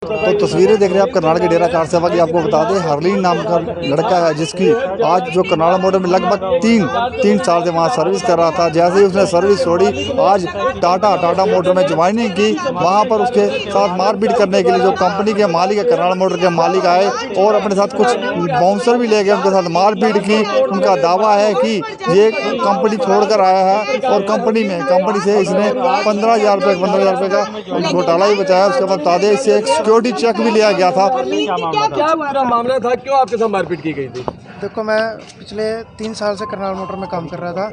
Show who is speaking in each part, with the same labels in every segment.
Speaker 1: तो तस्वीरें देख रहे हैं आप करनाल के डेरा कार सेवा की। आपको बता दें हरलीन नाम का लड़का है जिसकी आज जो करनाल मोटर में लगभग तीन साल से वहाँ सर्विस कर रहा था। जैसे ही उसने सर्विस छोड़ी आज टाटा मोटर में ज्वाइनिंग की, वहाँ पर उसके साथ मारपीट करने के लिए जो कंपनी के मालिक है, करनाल मोटर के मालिक आए और अपने साथ कुछ बाउंसर भी ले गए, उनके साथ मारपीट की। उनका दावा है कि ये कंपनी छोड़कर आया है और कंपनी से इसने 15,000 रुपये का घोटाला ही बचाया। उसके बाद बता दें इससे एक सिक्योरिटी चेक भी लिया गया था।
Speaker 2: क्या पूरा मामला था, क्यों आपके साथ मारपीट की गई थी?
Speaker 3: देखो, मैं पिछले 3 साल से करनाल मोटर में काम कर रहा था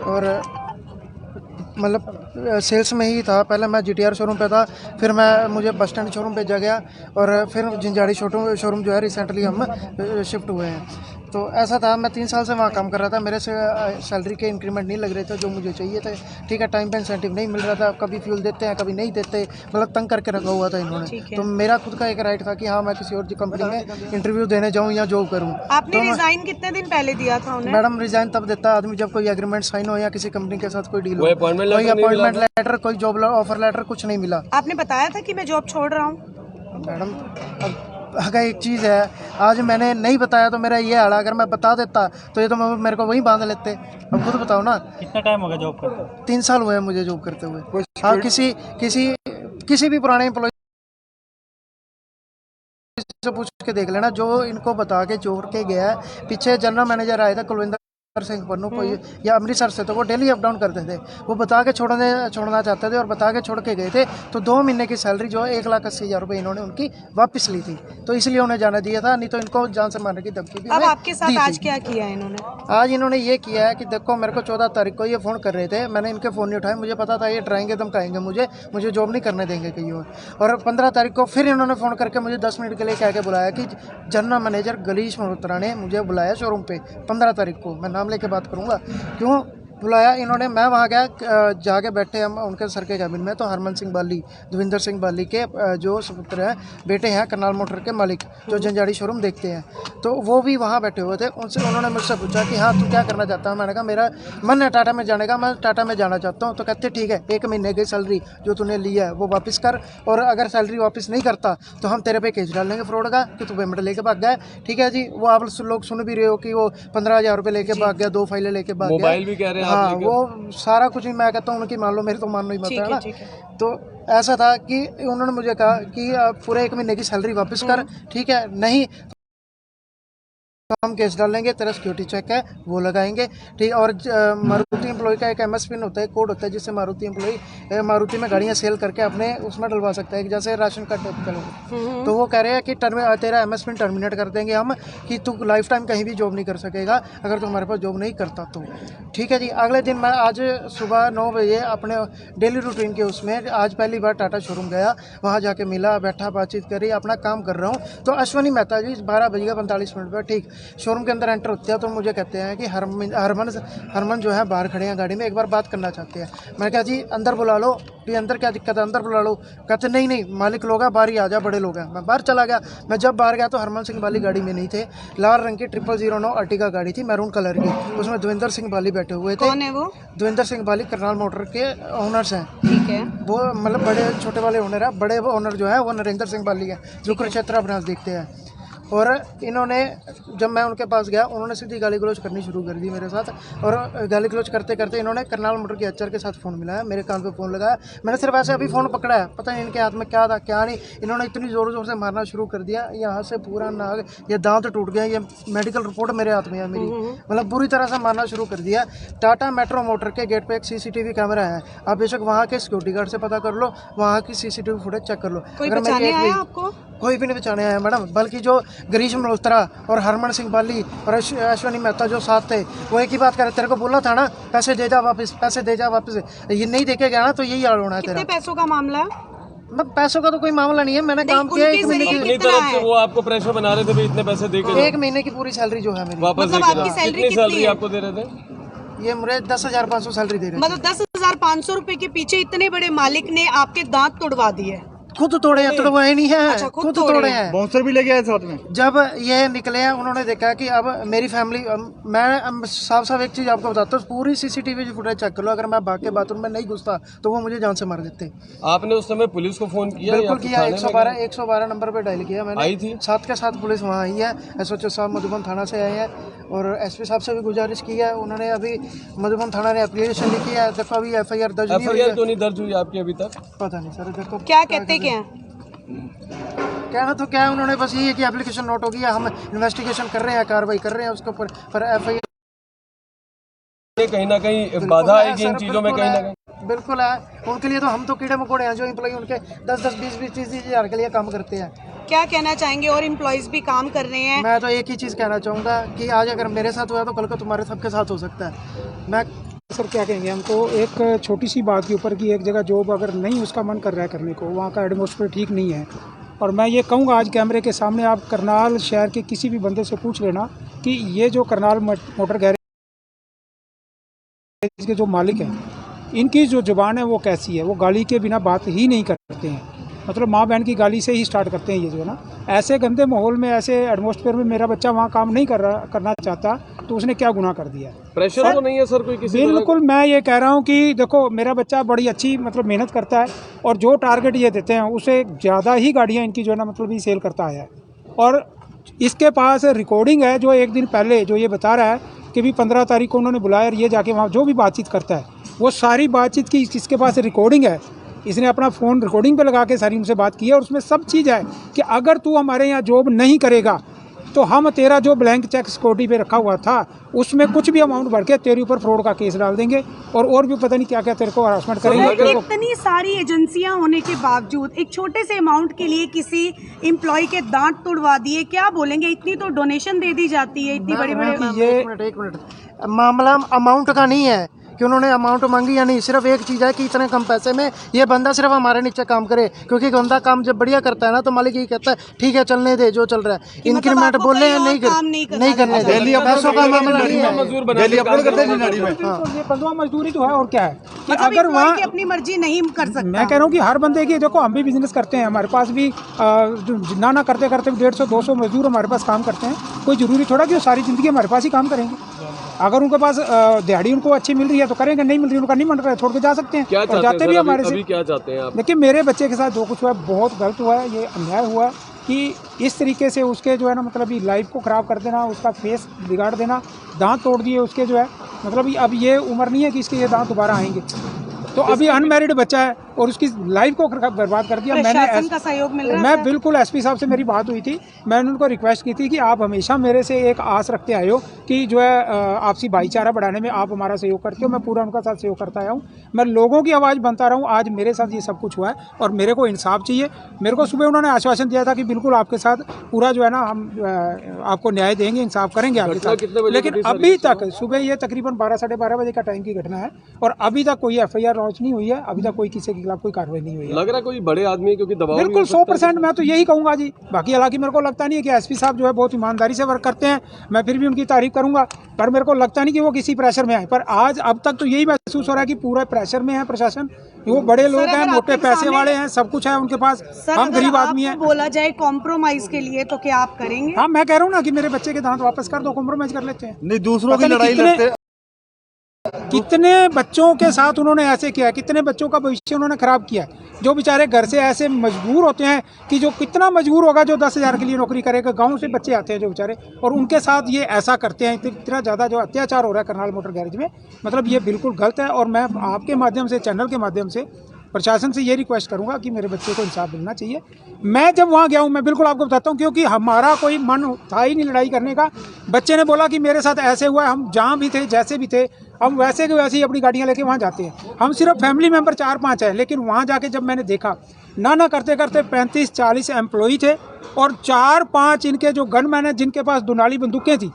Speaker 3: और मतलब सेल्स में ही था। पहले मैं GTR शोरूम पे था, फिर मुझे बस स्टैंड शोरूम भेजा गया और फिर जिंजाड़ी शोरूम जो है रिसेंटली हम शिफ्ट हुए हैं। तो ऐसा था, मैं 3 साल से वहाँ काम कर रहा था। मेरे से सैलरी के इंक्रीमेंट नहीं लग रहे थे जो मुझे चाहिए थे। ठीक है, टाइम पे इंसेंटिव नहीं मिल रहा था, कभी फ्यूल देते हैं कभी नहीं देते, मतलब तंग करके रखा हुआ था इन्होंने। तो मेरा खुद का एक राइट था कि हाँ मैं किसी और कंपनी में इंटरव्यू देने जाऊँ या जॉब करूँ।
Speaker 4: आपने रिजाइन कितने दिन पहले दिया था उन्हें?
Speaker 3: मैडम, रिजाइन तब देता है आदमी जब कोई एग्रीमेंट साइन हो या किसी कंपनी के साथ कोई डील हो। कोई अपॉइंटमेंट लेटर, कोई जॉब ऑफर लेटर कुछ नहीं मिला।
Speaker 4: आपने बताया था कि मैं जॉब छोड़ रहा हूँ?
Speaker 3: मैडम, अगर एक चीज़ है, आज मैंने नहीं बताया तो मेरा ये हाल है। अगर मैं बता देता तो ये तो मेरे को वहीं बांध लेते। अब खुद बताओ ना।
Speaker 5: कितना टाइम हो गया जॉब करते?
Speaker 3: 3 साल हुए हैं मुझे जॉब करते हुए। हाँ, किसी भी पुराने एम्प्लॉय से पूछ के देख लेना जो इनको बता के छोड़ के गया है। पीछे जनरल मैनेजर आए थे कुलविंदर सिंह पन्नू कोई या अमृतसर से, तो वो डेली अप डाउन करते थे। वो बता के छोड़ना चाहते थे और बता के छोड़ के गए थे। तो 2 महीने की सैलरी जो है 1,80,000 रुपये इन्होंने उनकी वापस ली थी, तो इसलिए उन्हें जाना दिया था, नहीं तो इनको जान से मारने की धमकी भी।
Speaker 4: अब आपके साथ आज क्या किया इन्होंने?
Speaker 3: आज इन्होंने ये किया है कि देखो, मेरे को 14 तारीख को ये फ़ोन कर रहे थे, मैंने इनके फ़ोन नहीं उठाए। मुझे पता था ये डराएंगे धमकाएंगे मुझे जॉब नहीं करने देंगे कहीं और 15 तारीख को फिर इन्होंने फ़ोन करके मुझे 10 मिनट के लिए कह के बुलाया कि जनरल मैनेजर गलीश मल्होत्रा ने मुझे बुलाया शोरूम पे 15 तारीख को। मैं नाम लेके बात करूँगा क्यों बुलाया इन्होंने। मैं वहाँ गया, जाके बैठे हम उनके सर के कैबिन में, तो हरमन सिंह बाली, दविंदर सिंह बाली के जो सुपुत्र हैं, बेटे हैं करनाल मोटर के मालिक जो जंजाड़ी शोरूम देखते हैं, तो वो भी वहाँ बैठे हुए थे। उन्होंने मुझसे पूछा कि हाँ तू क्या करना चाहता है? मैंने कहा मेरा मन है टाटा में जाने का, मैं टाटा में जाना चाहता हूँ। तो कहते ठीक है, 1 महीने की सैलरी जो तूने लिया है वो वापस कर, और अगर सैलरी वापस नहीं करता तो हम तेरे पे केस डाल लेंगे फ्रॉड का कि तू पेमेंट लेके भाग गया। ठीक है जी, वो आप लोग सुन भी रहे हो कि वो 15,000 रुपये लेके भाग गया, 2 फाइलें लेके भाग गया,
Speaker 2: मोबाइल भी कह रहे हैं।
Speaker 3: हाँ, वो सारा कुछ ही मैं कहता हूँ उनकी मान लो, मेरी तो मान नहीं पता है ना। तो ऐसा था कि उन्होंने मुझे कहा कि पूरे 1 महीने की सैलरी वापस कर, ठीक है, नहीं तो हम केस डाल लेंगे, तेरा सिक्योरिटी चेक है वो लगाएंगे। ठीक, और मारुति एम्प्लॉय का एक MS पिन होता है, कोड होता है, जिससे मारुति एम्प्लॉय मारुति में गाड़ियाँ सेल करके अपने उसमें डलवा सकता है, जैसे राशन कार्ड टाइप। तो वो कह रहे हैं कि तेरा MS पिन टर्मिनेट कर देंगे हम, कि तू लाइफ टाइम कहीं भी जॉब नहीं कर सकेगा अगर तू हमारे पास जॉब नहीं करता तो। ठीक है जी, अगले दिन मैं आज सुबह 9 बजे अपने डेली रूटीन के उसमें आज पहली बार टाटा शोरूम गया, वहाँ जाके मिला, बैठा, बातचीत करी, अपना काम कर रहा हूँ। तो अश्वनी मेहता जी 12:45 पर ठीक शोरूम के अंदर एंटर होते हैं, तो मुझे कहते हैं कि हरमन जो है बाहर खड़े हैं गाड़ी में, एक बार बात करना चाहते हैं। मैंने कहा जी अंदर बुला लो, भी अंदर क्या दिक्कत है, अंदर बुला लो। कहते नहीं मालिक लोग हैं, बाहर ही आ जा, बड़े लोग हैं। मैं बाहर चला गया। मैं जब बाहर गया तो हरमन सिंह बाली गाड़ी में नहीं थे, लाल रंग की 0009 अर्टिगा गाड़ी थी, मैरून कलर की, उसमें दविंदर सिंह बाली बैठे हुए थे।
Speaker 4: कौन है वो?
Speaker 3: दविंदर सिंह बाली करनाल मोटर के ओनर्स हैं।
Speaker 4: ठीक है,
Speaker 3: वो मतलब बड़े छोटे वाले ओनर है, बड़े ओनर जो है वो नरेंद्र सिंह बाली है, जो कुरुक्षेत्र ब्रांच देखते हैं। और इन्होंने, जब मैं उनके पास गया, उन्होंने सीधी गाली गलौज करनी शुरू कर दी मेरे साथ। और गाली गलौज करते करते इन्होंने करनाल मोटर के HR के साथ फ़ोन मिलाया, मेरे कान पे फ़ोन लगाया। मैंने सिर्फ ऐसे अभी फ़ोन पकड़ा है, पता नहीं इनके हाथ में क्या था क्या नहीं। इन्होंने इतनी ज़ोर ज़ोर से मारना शुरू कर दिया, यहाँ से पूरा नाक, ये दांत टूट गया, ये मेडिकल रिपोर्ट मेरे हाथ में है मेरी, मतलब बुरी तरह से मारना शुरू कर दिया। टाटा मेट्रो मोटर के गेट पर एक CCTV कैमरा है, आप बेशक वहाँ के सिक्योरिटी गार्ड से पता कर लो, वहाँ की CCTV फुटेज चेक कर लो।
Speaker 4: अगर आपको
Speaker 3: कोई भी नहीं बचाने आया मैडम, बल्कि जो गिरीश मल्होत्रा और हरमन सिंह बाली और अश्वनी मेहता जो साथ थे, वो एक ही बात करे, तेरे को बोला था ना पैसे दे जा वापस, पैसे दे जा वापस। ये नहीं देके गया ना तो यही हाल होना है तेरा।
Speaker 4: कितने पैसों का मामला है?
Speaker 3: पैसों का तो कोई मामला नहीं है, मैंने काम किया 1 महीने की।
Speaker 2: अपनी तरफ से वो आपको प्रेशर बना रहे थे भी इतने पैसे दे के
Speaker 3: 1 महीने की पूरी सैलरी जो है मेरी
Speaker 2: वापस
Speaker 4: मतलब आपकी सैलरी
Speaker 2: कितनी आपको दे रहे थे?
Speaker 3: ये मुझे 10,500 सैलरी दे रहे थे।
Speaker 4: मतलब 10,500 रुपए के पीछे इतने बड़े मालिक ने आपके दांत तोड़वा दिए?
Speaker 3: खुद तोड़े हैं, तोड़वाए नहीं है,
Speaker 4: अच्छा, खुद
Speaker 3: खुद
Speaker 4: तोड़े
Speaker 3: तोड़े हैं।
Speaker 1: बाउंसर भी लेके आए साथ में।
Speaker 3: जब ये निकले हैं उन्होंने देखा कि अब मेरी फैमिली, मैं साफ साफ एक चीज़ आपको बताता हूँ, पूरी सीसीटीवी फुटेज चेक कर लो, अगर मैं भाग के बाथरूम में नहीं घुसता तो वो मुझे जान से मार देते।
Speaker 2: आपने उस समय पुलिस को फोन किया?
Speaker 3: बिल्कुल
Speaker 2: या
Speaker 3: किया,
Speaker 2: थाने में
Speaker 3: 112 नंबर पे डायल किया मैंने।
Speaker 2: आई थी?
Speaker 3: साथ के साथ पुलिस वहाँ आई है, SHO साहब मधुबन थाना से आए हैं और SP साहब से भी गुजारिश की है। उन्होंने अभी मधुबन थाना ने एप्लीकेशन लिखी है, देखो अभी FIR दर्ज नहीं हुई है।
Speaker 2: FIR क्यों नहीं दर्ज हुई आपकी अभी तक?
Speaker 3: पता नहीं सर, देखो
Speaker 4: क्या कहते क्या हैं?
Speaker 3: कहना तो क्या है, उन्होंने बस यही है कि एप्लीकेशन नोट हो गया, हम इन्वेस्टिगेशन कर रहे हैं, कार्रवाई कर रहे हैं उसके ऊपर, पर FIR
Speaker 2: कहीं ना कहीं बाधा आएगी इन चीजों में, कहीं ना कहीं।
Speaker 3: बिल्कुल है, उनके लिए तो हम तो कीड़े मकोड़े हैं, जो एम्प्लॉय उनके 10-10, 20-20, 30-30 हज़ार के लिए काम करते हैं।
Speaker 4: क्या कहना चाहेंगे? और एम्प्लॉयज भी काम कर रहे हैं।
Speaker 3: मैं तो एक ही चीज़ कहना चाहूँगा कि आज अगर मेरे साथ हुआ तो कल को तुम्हारे सबके साथ हो सकता है। मैं
Speaker 5: सर क्या कहेंगे, हमको एक छोटी सी बात के ऊपर कि एक जगह जॉब अगर नहीं उसका मन कर रहा है करने को, वहाँ का एटमॉस्फेयर ठीक नहीं है। और मैं ये कहूँगा आज कैमरे के सामने आप करनाल शहर के किसी भी बंदे से पूछ लेना कि ये जो करनाल मोटर गैरेज के जो मालिक हैं, इनकी जो ज़ुबान है वो कैसी है, वो गाली के बिना बात ही नहीं करते हैं। मतलब माँ बहन की गाली से ही स्टार्ट करते हैं ये जो है ना। ऐसे गंदे माहौल में, ऐसे एटमॉस्फेयर में मेरा बच्चा वहाँ काम नहीं करना चाहता तो उसने क्या गुनाह कर दिया?
Speaker 2: प्रेशर तो नहीं है सर कोई किसी तरह का?
Speaker 5: बिल्कुल, मैं ये कह रहा हूँ कि देखो मेरा बच्चा बड़ी अच्छी मतलब मेहनत करता है और जो टारगेट ये देते हैं उससे ज़्यादा ही गाड़ियाँ इनकी जो है ना मतलब ये सेल करता है। और इसके पास रिकॉर्डिंग है जो एक दिन पहले जो ये बता रहा है कि भी 15 तारीख को उन्होंने बुलाया और ये जाके वहाँ जो भी बातचीत करता है वो सारी बातचीत की इसके पास रिकॉर्डिंग है। इसने अपना फ़ोन रिकॉर्डिंग पे लगा के सारी उनसे बात की है और उसमें सब चीज़ है कि अगर तू हमारे यहाँ जॉब नहीं करेगा तो हम तेरा जो ब्लैंक चेक सिक्योरिटी पे रखा हुआ था उसमें कुछ भी अमाउंट भर के तेरे ऊपर फ्रॉड का केस डाल देंगे और भी पता नहीं क्या क्या तेरे को हरासमेंट करेंगे।
Speaker 6: इतनी सारी एजेंसियां होने के बावजूद एक छोटे से अमाउंट के लिए किसी एम्प्लॉय के दांत तुड़वा दिए, क्या बोलेंगे? इतनी तो डोनेशन दे दी जाती है, इतनी बड़ी बड़ी।
Speaker 3: एक मिनट, मामला अमाउंट का नहीं है कि उन्होंने अमाउंट मांगी या नहीं, सिर्फ एक चीज़ है कि इतने कम पैसे में ये बंदा सिर्फ हमारे नीचे काम करे, क्योंकि बंदा काम जब बढ़िया करता है ना तो मालिक यही कहता है ठीक है चलने दे जो चल रहा है। इंक्रीमेंट बोले हैं नहीं करने दे, पैसों का मामला नहीं है।
Speaker 2: मजदूर बना
Speaker 1: डेली अपलोड करते हैं नाड़ी में।
Speaker 5: ये बंधुआ मजदूरी तो है और क्या है कि
Speaker 6: मतलब
Speaker 5: अगर वहाँ
Speaker 6: अपनी मर्जी नहीं कर सकता।
Speaker 5: मैं कह रहा हूँ कि हर बंदे की, देखो हम भी बिजनेस करते हैं, हमारे पास भी ना करते करते 150-200 मजदूर हमारे पास काम करते हैं। कोई ज़रूरी थोड़ा कि वो सारी ज़िंदगी हमारे पास ही काम करेंगे। अगर उनके पास दिहाड़ी उनको अच्छी मिल रही है तो करेंगे, नहीं मिल रही उनका नहीं मिल रहा है छोड़ के जा सकते हैं।
Speaker 2: क्या
Speaker 5: और जाते भी हमारे से।
Speaker 2: क्या चाहते हैं आप?
Speaker 5: देखिए मेरे बच्चे के साथ जो कुछ हुआ है बहुत गलत हुआ है, ये अन्याय हुआ कि इस तरीके से उसके जो है ना मतलब ये लाइफ को ख़राब कर देना, उसका फेस बिगाड़ देना, दांत तोड़ दिए उसके जो है मतलब अब ये उम्र नहीं है कि इसके ये दांत दोबारा आएंगे। तो अभी अनमैरिड बच्चा है और उसकी लाइफ को बर्बाद कर दिया।
Speaker 6: प्रशासन का सहयोग मिल रहा है।
Speaker 5: मैं बिल्कुल SP साहब से मेरी बात हुई थी, मैंने उनको रिक्वेस्ट की थी कि आप हमेशा मेरे से एक आस रखते आए हो कि जो है आपसी भाईचारा बढ़ाने में आप हमारा सहयोग करते हो। मैं पूरा उनका साथ सहयोग करता आया हूँ, मैं लोगों की आवाज़ बनता रहा हूँ। आज मेरे साथ ये सब कुछ हुआ है और मेरे को इंसाफ चाहिए। मेरे को सुबह उन्होंने आश्वासन दिया था कि बिल्कुल आपके साथ पूरा जो है ना हम आपको न्याय देंगे, इंसाफ करेंगे आपके साथ। लेकिन अभी तक सुबह ये तकरीबन 12-12:30 बजे का टाइम की घटना है और अभी तक कोई FIR लॉन्च नहीं हुई है, अभी तक कोई किसी के खिलाफ कोई कार्रवाई नहीं हुई है।
Speaker 2: लग रहा है कोई बड़े आदमी है क्योंकि दबाव
Speaker 5: बिल्कुल 100% मैं तो यही कहूँगा जी। बाकी हालांकि मेरे को लगता नहीं है कि SP साहब जो है बहुत ईमानदारी से वर्क करते हैं, मैं फिर भी उनकी तारीफ करूंगा, पर मेरे को लगता नहीं कि वो किसी प्रेशर में आए। पर आज अब तक तो यही महसूस हो रहा है कि पूरा प्रेशर में है प्रशासन। वो बड़े लोग हैं, मोटे पैसे वाले हैं, सब कुछ है उनके पास, हम गरीब आदमी हैं।
Speaker 6: बोला जाए कॉम्प्रोमाइज के लिए तो क्या आप करेंगे?
Speaker 5: हाँ मैं कह रहा हूँ ना कि मेरे बच्चे के दांत वापस कर दो, कॉम्प्रोमाइज कर लेते हैं।
Speaker 1: नहीं, दूसरों की लड़ाई लड़ते।
Speaker 5: कितने बच्चों के साथ उन्होंने ऐसे किया है, कितने बच्चों का भविष्य उन्होंने खराब किया है, जो बेचारे घर से ऐसे मजबूर होते हैं कि जो कितना मजबूर होगा जो 10,000 के लिए नौकरी करेगा। गांव से बच्चे आते हैं जो बेचारे और उनके साथ ये ऐसा करते हैं। इतना ज़्यादा जो अत्याचार हो रहा है करनाल मोटर गैरेज में, मतलब ये बिल्कुल गलत है। और मैं आपके माध्यम से, चैनल के माध्यम से प्रशासन से ये रिक्वेस्ट करूंगा कि मेरे बच्चे को इंसाफ मिलना चाहिए। मैं जब वहाँ गया हूँ, मैं बिल्कुल आपको बताता हूँ, क्योंकि हमारा कोई मन था ही नहीं लड़ाई करने का। बच्चे ने बोला कि मेरे साथ ऐसे हुआ है, हम जहाँ भी थे जैसे भी थे हम वैसे के वैसे ही अपनी गाड़ियाँ लेके वहाँ जाते हैं। हम सिर्फ फैमिली मेम्बर 4-5 हैं, लेकिन वहाँ जाके जब मैंने देखा ना करते करते 35-40 एम्प्लॉई थे और 4-5 इनके जो गनमैन हैं जिनके पास दुनाली बंदूकें थी।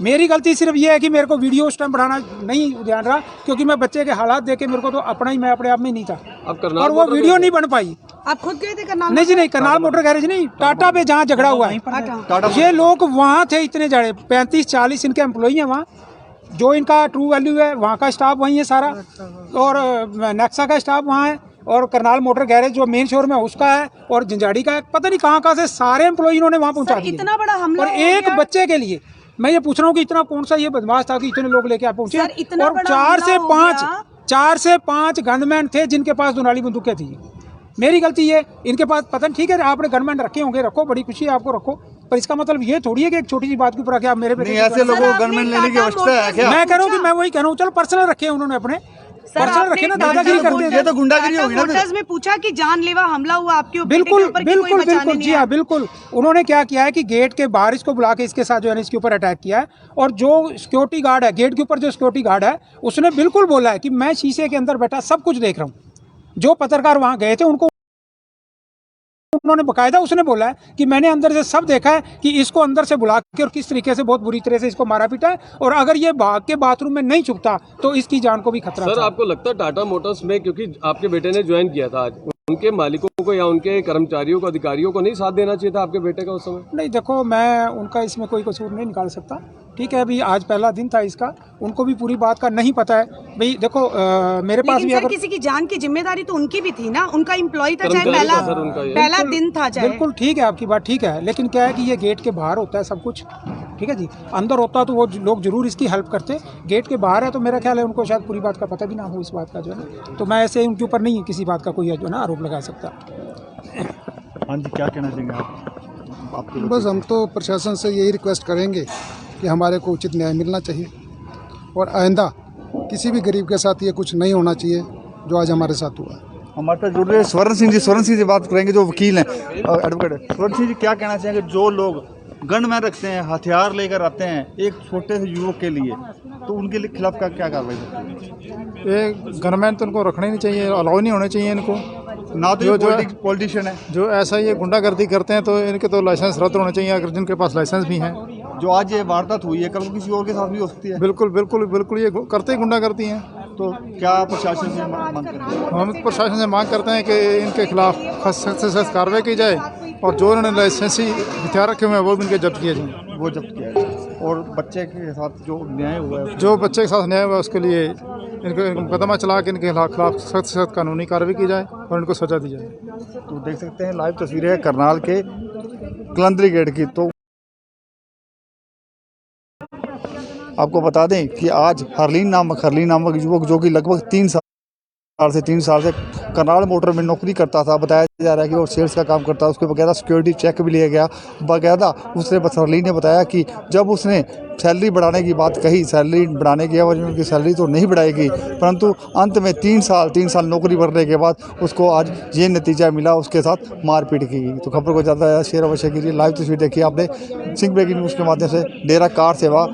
Speaker 5: मेरी गलती सिर्फ ये है कि मेरे को वीडियो उस टाइम बढ़ाना नहीं ध्यान रहा, क्योंकि मैं बच्चे के हालात देखे मेरे को तो अपना ही, मैं अपने आप में नहीं था और वो वीडियो नहीं बन पाई।
Speaker 6: आप खुद गए थे करनाल?
Speaker 5: नहीं जी नहीं, करनाल मोटर गैरेज नहीं, टाटा पे जहाँ झगड़ा हुआ है। ये लोग वहाँ थे इतने जड़े, 35-40 इनके एम्प्लॉई हैं वहाँ। जो इनका ट्रू वैल्यू है वहाँ का स्टाफ वहीं है सारा, और नेक्सा का स्टाफ वहाँ है। और करनाल मोटर गैरेज जो मेन शोरूम है उसका है, और जंजाड़ी का है, पता नहीं कहाँ से सारे एम्प्लॉय इन्होंने वहाँ पहुँचा दिए।
Speaker 6: इतना बड़ा हमला
Speaker 5: और
Speaker 6: हो
Speaker 5: एक
Speaker 6: गया।
Speaker 5: बच्चे के लिए मैं ये पूछ रहा हूँ कि इतना कौन सा ये बदमाश था कि इतने लोग लेके आप पहुंचे।
Speaker 6: सर, इतना
Speaker 5: और
Speaker 6: बड़ा
Speaker 5: 4 से
Speaker 6: हमला हो
Speaker 5: 5
Speaker 6: गया।
Speaker 5: 4 से 5 गनमैन थे जिनके पास दुनाली बंदूकें थी। मेरी गलती है, इनके पास पता नहीं, ठीक है आपने गनमैन रखे होंगे, रखो, बड़ी खुशी है आपको, रखो, पर इसका मतलब ये थोड़ी है कि एक छोटी सी बात के ऊपर आके आप मेरे
Speaker 1: नहीं, ऐसे लोगों को गनमैन लेने की आवश्यकता है क्या?
Speaker 5: मैं कह रहा हूँ कि मैं वही कह रहा हूँ, चलो पर्सनल रखे हैं उन्होंने अपने, पर्सनल रखे ना, दादागिरी करते हैं।
Speaker 1: ये तो गुंडागिरी होगी ना।
Speaker 6: मोटर्स में पूछा कि जानलेवा हमला हुआ आपके ऊपर,
Speaker 5: बिल्कुल बिल्कुल बिल्कुल, जी हाँ बिल्कुल। उन्होंने क्या किया है कि गेट के बाहर इसको बुला के इसके साथ जो है ना इसके ऊपर अटैक किया है, और जो सिक्योरिटी गार्ड है गेट के ऊपर, जो सिक्योरिटी गार्ड है उसने बिल्कुल बोला है कि मैं शीशे के अंदर बैठा सब कुछ देख रहा हूँ। जो पत्रकार वहाँ गए थे उनको उन्होंने बकायदा उसने बोला है कि मैंने अंदर से सब देखा है कि इसको अंदर से बुला के और किस तरीके से बहुत बुरी तरह से इसको मारा पीटा है, और अगर ये भाग के बाथरूम में नहीं छुपता तो इसकी जान को भी खतरा
Speaker 2: सर
Speaker 5: था।
Speaker 2: आपको लगता है टाटा मोटर्स में, क्योंकि आपके बेटे ने ज्वाइन किया था, आज उनके मालिकों को या उनके कर्मचारियों को, अधिकारियों को नहीं साथ देना चाहिए था आपके बेटे का उस समय?
Speaker 5: नहीं, देखो मैं उनका इसमें कोई कसूर नहीं निकाल सकता, ठीक है। अभी आज पहला दिन था इसका, उनको भी पूरी बात का नहीं पता है भाई। देखो मेरे पास भी
Speaker 6: सर
Speaker 5: अगर
Speaker 6: किसी की जान की जिम्मेदारी तो उनकी भी थी ना, उनका एम्प्लॉय था, चाहे
Speaker 2: कर्मचारी
Speaker 6: पहला
Speaker 2: था सर उनका ये।
Speaker 6: पहला दिन था चाहे।
Speaker 5: बिल्कुल ठीक है, आपकी बात ठीक है, लेकिन क्या है कि ये गेट के बाहर होता है सब कुछ, ठीक है जी। अंदर होता तो वो लोग जरूर इसकी हेल्प करते, गेट के बाहर है तो मेरा ख्याल है उनको शायद पूरी बात का पता भी ना हो इस बात का जो है ना, तो मैं ऐसे उनके ऊपर नहीं किसी बात का कोई जो है ना आरोप लगा सकता।
Speaker 1: हाँ जी, क्या कहना चाहेंगे आप? आपके
Speaker 7: बस हम तो प्रशासन से यही रिक्वेस्ट करेंगे कि हमारे को उचित न्याय मिलना चाहिए, और आइंदा किसी भी गरीब के साथ ये कुछ नहीं होना चाहिए जो आज हमारे साथ हुआ।
Speaker 1: हमारे साथ जुड़ रहे स्वर्ण सिंह जी, स्वर्ण सिंह से बात करेंगे जो वकील हैं, एडवोकेट। स्वर्ण सिंह जी, क्या कहना चाहेंगे जो लोग गनमैन रखते हैं, हथियार लेकर आते हैं एक छोटे से युवक के लिए, तो उनके खिलाफ क्या क्या कार्रवाई होती है?
Speaker 8: ये गनमैन तो इनको रखने नहीं चाहिए, अलाउ नहीं होने चाहिए इनको।
Speaker 1: ना तो ये पॉलिटिशियन है
Speaker 8: जो ऐसा ये गुंडागर्दी करते हैं तो इनके तो लाइसेंस रद्द होने चाहिए, अगर जिनके पास लाइसेंस भी हैं।
Speaker 1: जो आज ये वारदात हुई है, कल को किसी और के साथ भी हो सकती है।
Speaker 8: बिल्कुल बिल्कुल बिल्कुल, ये करते ही गुंडागर्दी हैं।
Speaker 1: तो क्या प्रशासन से मांग करते हैं?
Speaker 8: हम प्रशासन से मांग करते हैं कि इनके खिलाफ सख्त से सख्त कार्रवाई की जाए, और जो इन्होंने लाइसेंसी हथियार रखे हुए हैं वो भी इनके जब्त किए जाएँ।
Speaker 1: वो जब्त किया है। और बच्चे के साथ जो न्याय हुआ है,
Speaker 8: जो बच्चे के साथ न्याय हुआ है उसके लिए इनको मुकदमा चला के इनके खिलाफ सख्त से सख्त कानूनी कार्रवाई की जाए और इनको सजा दी जाए।
Speaker 1: तो देख सकते हैं लाइव तस्वीरें हैं करनाल के कलंदरी गेट की। तो आपको बता दें कि आज हरलीन नामक युवक जो कि लगभग 3 साल से करनाल मोटर में नौकरी करता था, बताया जा रहा है कि वो सेल्स का काम करता है, उसके बकायदा सिक्योरिटी चेक भी लिया गया बाकायदा। उसने हरलीन ने बताया कि जब उसने सैलरी बढ़ाने की बात कही, सैलरी बढ़ाने की वजह उनकी सैलरी तो नहीं बढ़ाएगी, परंतु अंत में 3 साल नौकरी करने के बाद उसको आज ये नतीजा मिला, उसके साथ मारपीट की गई। तो खबर को ज़्यादा शेयर अवश्य कीजिए। लाइव तस्वीर देखिए आपने सिंह ब्रेकिंग न्यूज़ के माध्यम से डेरा कार सेवा